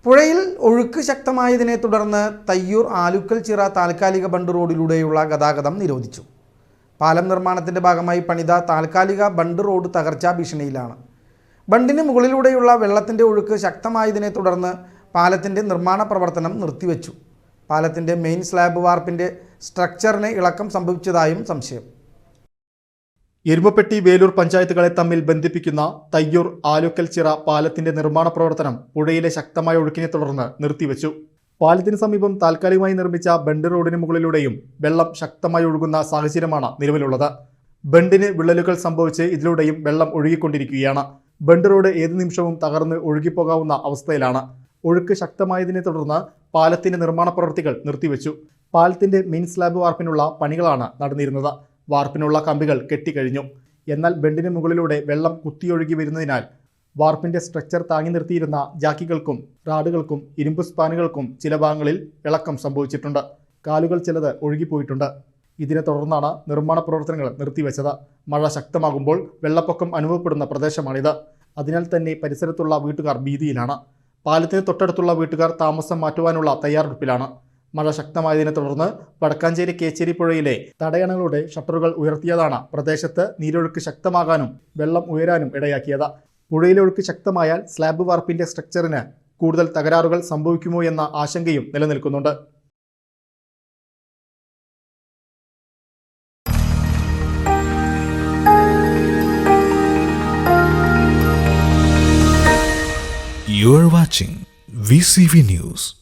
പുഴയിൽ ഒഴുക്ക് ശക്തമായതിനെ തുടർന്ന് തയ്യൂർ ആലുക്കൽ ചിറ താൽക്കാലിക ബണ്ട് റോഡിലൂടെയുള്ള ഗതാഗതം നിരോധിച്ചു. പാലം നിർമ്മാണത്തിൻ്റെ ഭാഗമായി പണിത താൽക്കാലിക ബണ്ട് റോഡ് തകർച്ചാ ഭീഷണിയിലാണ്. ബണ്ടിന് മുകളിലൂടെയുള്ള വെള്ളത്തിൻ്റെ ഒഴുക്ക് ശക്തമായതിനെ തുടർന്ന് പാലത്തിൻ്റെ നിർമ്മാണ പ്രവർത്തനം നിർത്തിവെച്ചു. പാലത്തിൻ്റെ മെയിൻ സ്ലാബ് വാർപ്പിൻ്റെ സ്ട്രക്ചറിന് ഇളക്കം സംഭവിച്ചതായും സംശയം. എരുമപ്പെട്ടി വേലൂർ പഞ്ചായത്തുകളെ തമ്മിൽ ബന്ധിപ്പിക്കുന്ന തയ്യൂർ ആലുക്കൽ ചിറ പാലത്തിന്റെ നിർമ്മാണ പ്രവർത്തനം പുഴയിലെ ശക്തമായ ഒഴുക്കിനെ തുടർന്ന് നിർത്തിവെച്ചു. പാലത്തിന് സമീപം താൽക്കാലികമായി നിർമ്മിച്ച ബണ്ട് റോഡിന് മുകളിലൂടെയും വെള്ളം ശക്തമായി ഒഴുകുന്ന സാഹചര്യമാണ് നിലവിലുള്ളത്. ബണ്ടിന് വിള്ളലുകൾ സംഭവിച്ച് ഇതിലൂടെയും വെള്ളം ഒഴുകിക്കൊണ്ടിരിക്കുകയാണ്. ബണ്ട് റോഡ് ഏത് നിമിഷവും തകർന്ന് ഒഴുകിപ്പോകാവുന്ന അവസ്ഥയിലാണ്. ഒഴുക്ക് ശക്തമായതിനെ തുടർന്ന് പാലത്തിന്റെ നിർമ്മാണ പ്രവൃത്തികൾ നിർത്തിവെച്ചു. പാലത്തിന്റെ മെയിൻ സ്ലാബ് വാർപ്പിനുള്ള പണികളാണ് നടന്നിരുന്നത്. വാർപ്പിനുള്ള കമ്പികൾ കെട്ടിക്കഴിഞ്ഞു. എന്നാൽ ബണ്ടിന് മുകളിലൂടെ വെള്ളം കുത്തിയൊഴുകി വരുന്നതിനാൽ വാർപ്പിന്റെ സ്ട്രക്ചർ താങ്ങി നിർത്തിയിരുന്ന ജാക്കികൾക്കും റാഡുകൾക്കും ഇരുമ്പ് സ്പാനുകൾക്കും ചില ഭാഗങ്ങളിൽ ഇളക്കം സംഭവിച്ചിട്ടുണ്ട്. കാലുകൾ ചിലത് ഒഴുകിപ്പോയിട്ടുണ്ട്. ഇതിനെ തുടർന്നാണ് നിർമ്മാണ പ്രവർത്തനങ്ങൾ നിർത്തിവെച്ചത്. മഴ ശക്തമാകുമ്പോൾ വെള്ളപ്പൊക്കം അനുഭവപ്പെടുന്ന പ്രദേശമാണിത്. അതിനാൽ തന്നെ പരിസരത്തുള്ള വീട്ടുകാർ ഭീതിയിലാണ്. പാലത്തിന് തൊട്ടടുത്തുള്ള വീട്ടുകാർ താമസം മാറ്റുവാനുള്ള തയ്യാറെടുപ്പിലാണ്. മഴ ശക്തമായതിനെ തുടർന്ന് വടക്കാഞ്ചേരി കേച്ചേരി പുഴയിലെ തടയണകളുടെ ഷട്ടറുകൾ ഉയർത്തിയതാണ് പ്രദേശത്ത് നീരൊഴുക്ക് ശക്തമാകാനും വെള്ളം ഉയരാനും ഇടയാക്കിയത്. പുഴയിലെ ഒഴുക്ക് ശക്തമായാൽ സ്ലാബ് വാർപ്പിന്റെ സ്ട്രക്ചറിന് കൂടുതൽ തകരാറുകൾ സംഭവിക്കുമോ എന്ന ആശങ്കയും നിലനിൽക്കുന്നുണ്ട്. You are watching VCV News.